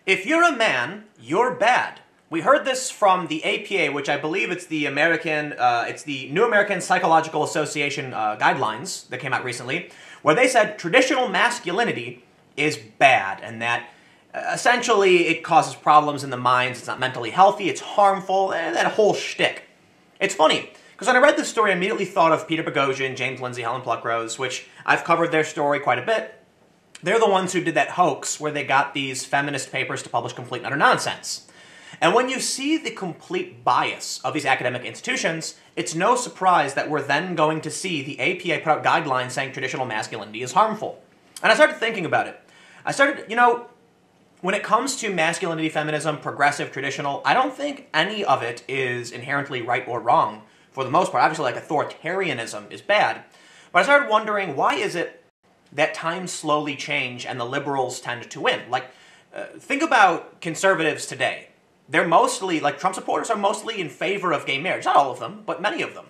If you're a man, you're bad. We heard this from the APA, which I believe it's the New American Psychological Association guidelines that came out recently, where they said traditional masculinity is bad, and that essentially it causes problems in the minds, it's not mentally healthy, it's harmful, and that whole shtick. It's funny, because when I read this story, I immediately thought of Peter Boghossian, James Lindsay, Helen Pluckrose, which I've covered their story quite a bit. They're the ones who did that hoax where they got these feminist papers to publish complete and utter nonsense. And when you see the complete bias of these academic institutions, it's no surprise that we're then going to see the APA put out guidelines saying traditional masculinity is harmful. And I started thinking about it. When it comes to masculinity, feminism, progressive, traditional, I don't think any of it is inherently right or wrong for the most part. Obviously, like authoritarianism is bad. But I started wondering, why is it that times slowly change and the liberals tend to win? Think about conservatives today. They're mostly, Trump supporters are mostly in favor of gay marriage. Not all of them, but many of them.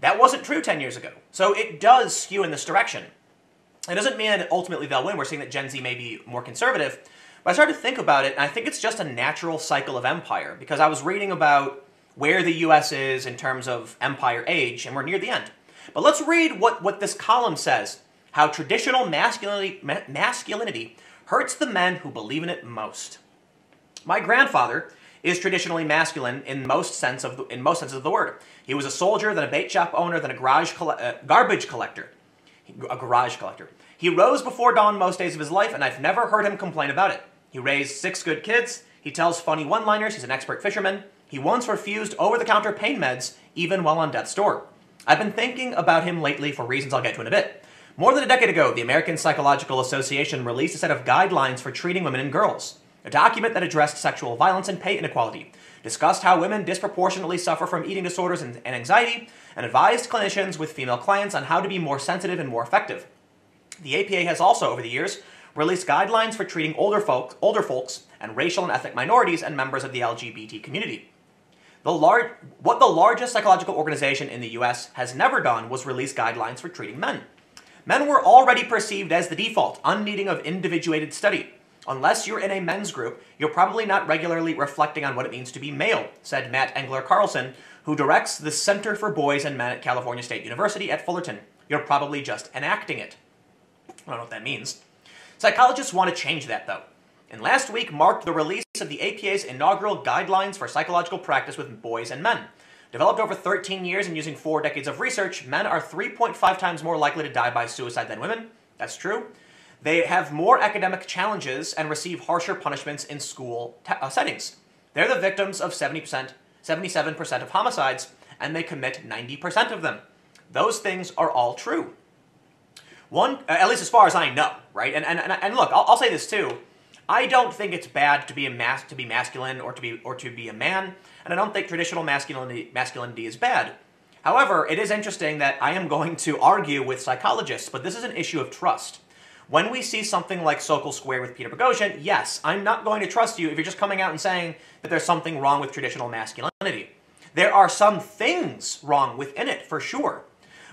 That wasn't true 10 years ago. So it does skew in this direction. It doesn't mean that ultimately they'll win. We're seeing that Gen Z may be more conservative. But I started to think about it, and I think it's just a natural cycle of empire, because I was reading about where the U.S. is in terms of empire age, and we're near the end. But let's read what this column says, how traditional masculinity hurts the men who believe in it most. My grandfather is traditionally masculine in most senses of the word. He was a soldier, then a bait shop owner, then a garbage collector. A garage collector. He rose before dawn most days of his life, and I've never heard him complain about it. He raised 6 good kids. He tells funny one-liners. He's an expert fisherman. He once refused over-the-counter pain meds, even while on death's door. I've been thinking about him lately for reasons I'll get to in a bit. More than a decade ago, the American Psychological Association released a set of guidelines for treating women and girls. A document that addressed sexual violence and pay inequality, discussed how women disproportionately suffer from eating disorders and anxiety, and advised clinicians with female clients on how to be more sensitive and more effective. The APA has also, over the years, released guidelines for treating older folks and racial and ethnic minorities and members of the LGBT community. What the largest psychological organization in the US has never done was release guidelines for treating men. Men were already perceived as the default, unneeding of individuated study. Unless you're in a men's group, you're probably not regularly reflecting on what it means to be male, said Matt Engler-Carlson, who directs the Center for Boys and Men at California State University at Fullerton. You're probably just enacting it. I don't know what that means. Psychologists want to change that, though. And last week marked the release of the APA's inaugural Guidelines for Psychological Practice with Boys and Men. Developed over 13 years and using 4 decades of research, men are 3.5 times more likely to die by suicide than women. That's true. They have more academic challenges and receive harsher punishments in school settings. They're the victims of 77% of homicides, and they commit 90% of them. Those things are all true. At least as far as I know, right? And look, I'll say this too. I don't think it's bad to be masculine or to be a man, and I don't think traditional masculinity is bad. However, it is interesting that I am going to argue with psychologists, but this is an issue of trust. When we see something like Sokal Square with Peter Boghossian, yes, I'm not going to trust you if you're just coming out and saying that there's something wrong with traditional masculinity. There are some things wrong within it, for sure.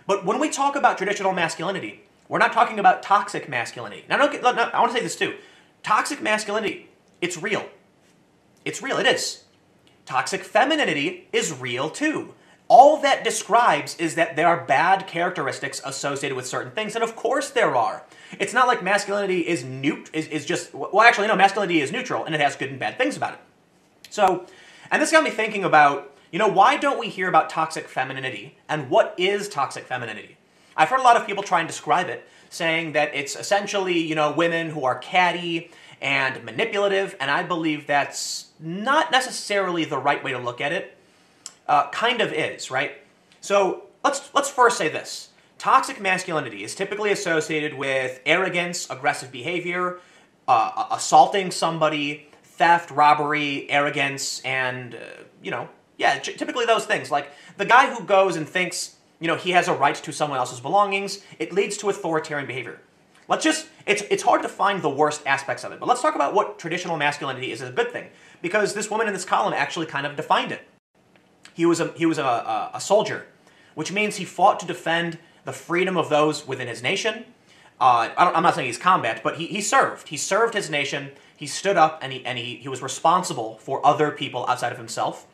But when we talk about traditional masculinity, we're not talking about toxic masculinity. Now, I want to say this too. Toxic masculinity, it's real. It's real, it is. Toxic femininity is real too. All that describes is that there are bad characteristics associated with certain things, and of course there are. It's not like masculinity is masculinity is neutral, and it has good and bad things about it. So, and this got me thinking about, why don't we hear about toxic femininity, and what is toxic femininity? I've heard a lot of people try and describe it, saying that it's essentially, women who are catty and manipulative, and I believe that's not necessarily the right way to look at it. Kind of is, right? So let's first say this. Toxic masculinity is typically associated with arrogance, aggressive behavior, assaulting somebody, theft, robbery, arrogance, and, typically those things. Like the guy who goes and thinks, he has a right to someone else's belongings, it leads to authoritarian behavior. It's hard to find the worst aspects of it, but let's talk about what traditional masculinity is a good thing, because this woman in this column actually kind of defined it. He was a soldier, which means he fought to defend the freedom of those within his nation. I'm not saying he's combat, but he served. He served his nation. He stood up and he was responsible for other people outside of himself.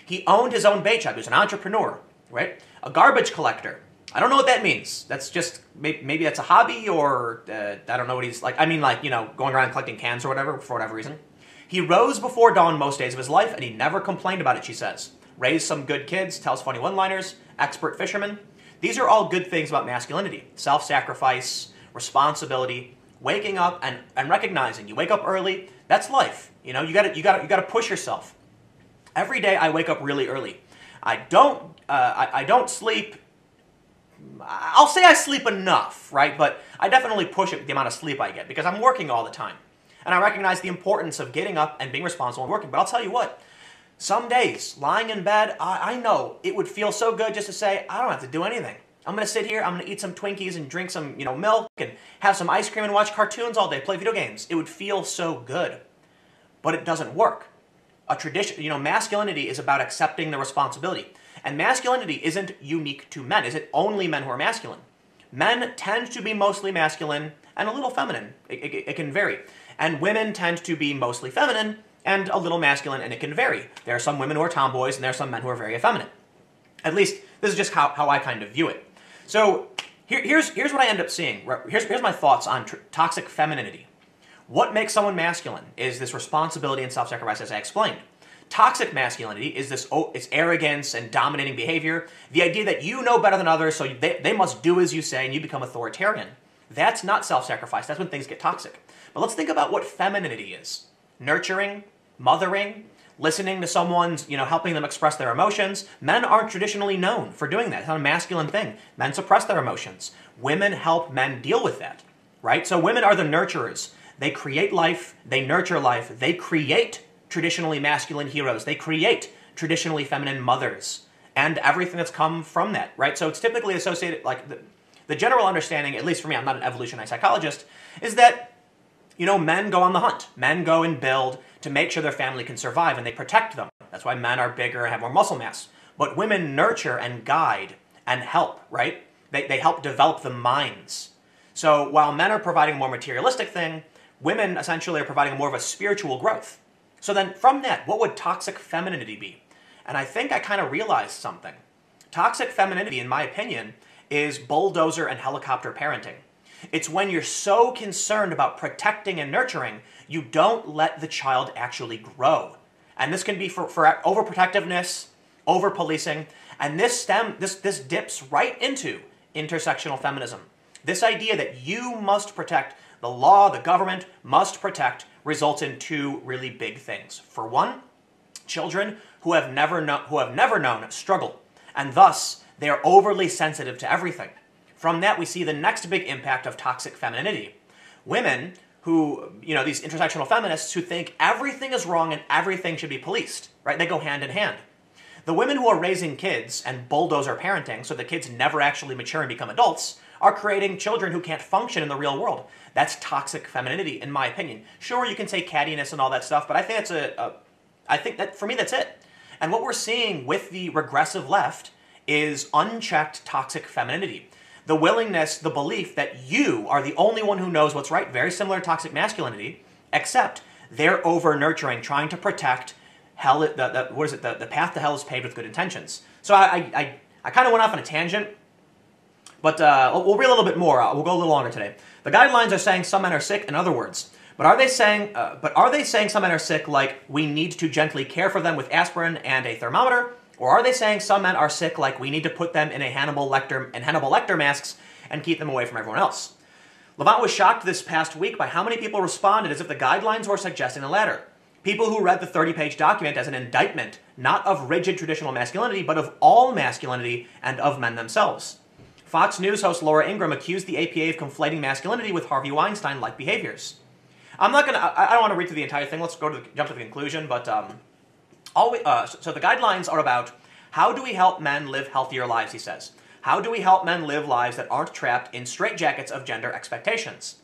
He owned his own bait shop. He was an entrepreneur, right? A garbage collector. I don't know what that means. That's just, maybe that's a hobby, or I don't know what he's like. I mean, like, going around collecting cans or whatever, for whatever reason. He rose before dawn most days of his life, and he never complained about it, she says. Raised some good kids, tells funny one-liners, expert fisherman. These are all good things about masculinity. Self-sacrifice, responsibility, waking up and recognizing you wake up early. That's life. You gotta push yourself. Every day I wake up really early. I don't sleep. I'll say I sleep enough, right? But I definitely push it with the amount of sleep I get because I'm working all the time. And I recognize the importance of getting up and being responsible and working. But I'll tell you what, some days, lying in bed, I know it would feel so good just to say, I don't have to do anything. I'm going to sit here, I'm going to eat some Twinkies and drink some, milk and have some ice cream and watch cartoons all day, play video games. It would feel so good. But it doesn't work. A tradition, masculinity is about accepting the responsibility. And masculinity isn't unique to men. Is it only men who are masculine? Men tend to be mostly masculine and a little feminine. It can vary. And women tend to be mostly feminine and a little masculine, and it can vary. There are some women who are tomboys, and there are some men who are very effeminate. At least, this is just how I kind of view it. So, here's what I end up seeing. Here's my thoughts on toxic femininity. What makes someone masculine is this responsibility and self-sacrifice, as I explained. Toxic masculinity is it's arrogance and dominating behavior. The idea that you know better than others, so they must do as you say, and you become authoritarian. That's not self-sacrifice. That's when things get toxic. But let's think about what femininity is. Nurturing, mothering, listening to someone's, helping them express their emotions. Men aren't traditionally known for doing that. It's not a masculine thing. Men suppress their emotions. Women help men deal with that, right? So women are the nurturers. They create life. They nurture life. They create traditionally masculine heroes. They create traditionally feminine mothers and everything that's come from that, right? So it's typically associated, like the general understanding, at least for me, I'm not an evolutionary psychologist, is that, men go on the hunt. Men go and build to make sure their family can survive, and they protect them. That's why men are bigger and have more muscle mass. But women nurture and guide and help, right? They help develop the minds. So while men are providing a more materialistic thing, women essentially are providing more of a spiritual growth. So then from that, what would toxic femininity be? And I think I kind of realized something. Toxic femininity, in my opinion, is bulldozer and helicopter parenting. It's when you're so concerned about protecting and nurturing, you don't let the child actually grow. And this can be for overprotectiveness, over-policing, and this dips right into intersectional feminism. This idea that you must protect, the law, the government must protect, results in two really big things. For one, children who have never known struggle, and thus they are overly sensitive to everything. From that, we see the next big impact of toxic femininity. Women who, these intersectional feminists who think everything is wrong and everything should be policed, right? They go hand in hand. The women who are raising kids and bulldozer parenting so the kids never actually mature and become adults are creating children who can't function in the real world. That's toxic femininity, in my opinion. Sure, you can say cattiness and all that stuff, but I think I think that, for me, that's it. And what we're seeing with the regressive left is unchecked toxic femininity. The willingness, the belief that you are the only one who knows what's right, very similar to toxic masculinity, except they're over-nurturing, trying to protect hell, the path to hell is paved with good intentions. So I kind of went off on a tangent, but we'll read a little bit more. We'll go a little longer today. The guidelines are saying some men are sick, in other words. But are they saying some men are sick like we need to gently care for them with aspirin and a thermometer? Or are they saying some men are sick like we need to put them in Hannibal Lecter masks and keep them away from everyone else? Levant was shocked this past week by how many people responded as if the guidelines were suggesting the latter. People who read the 30-page document as an indictment, not of rigid traditional masculinity, but of all masculinity and of men themselves. Fox News host Laura Ingraham accused the APA of conflating masculinity with Harvey Weinstein-like behaviors. I don't want to read through the entire thing. Let's jump to the conclusion, but so the guidelines are about how do we help men live healthier lives, he says. How do we help men live lives that aren't trapped in straitjackets of gender expectations?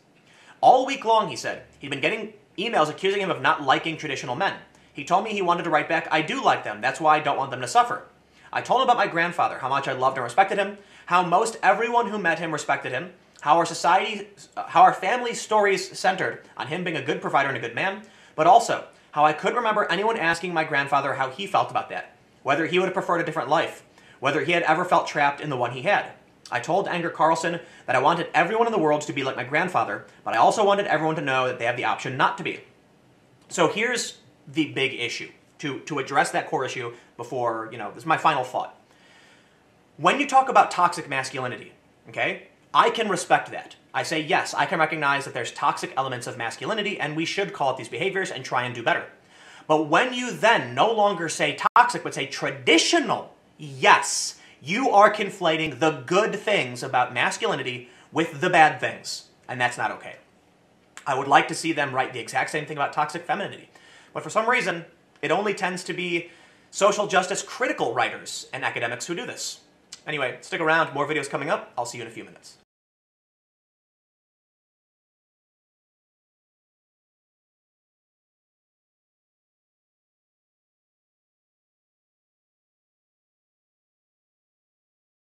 All week long, he said, he'd been getting emails accusing him of not liking traditional men. He told me he wanted to write back, I do like them, that's why I don't want them to suffer. I told him about my grandfather, how much I loved and respected him, how most everyone who met him respected him, how our family stories centered on him being a good provider and a good man, but also how I couldn't remember anyone asking my grandfather how he felt about that, whether he would have preferred a different life, whether he had ever felt trapped in the one he had. I told Anger Carlson that I wanted everyone in the world to be like my grandfather, but I also wanted everyone to know that they have the option not to be. So here's the big issue, to address that core issue before, this is my final thought. When you talk about toxic masculinity, okay, I can respect that. I say, yes, I can recognize that there's toxic elements of masculinity and we should call out these behaviors and try and do better. But when you then no longer say toxic, but say traditional, yes, you are conflating the good things about masculinity with the bad things, and that's not okay. I would like to see them write the exact same thing about toxic femininity, but for some reason, it only tends to be social justice critical writers and academics who do this. Anyway, stick around, more videos coming up. I'll see you in a few minutes.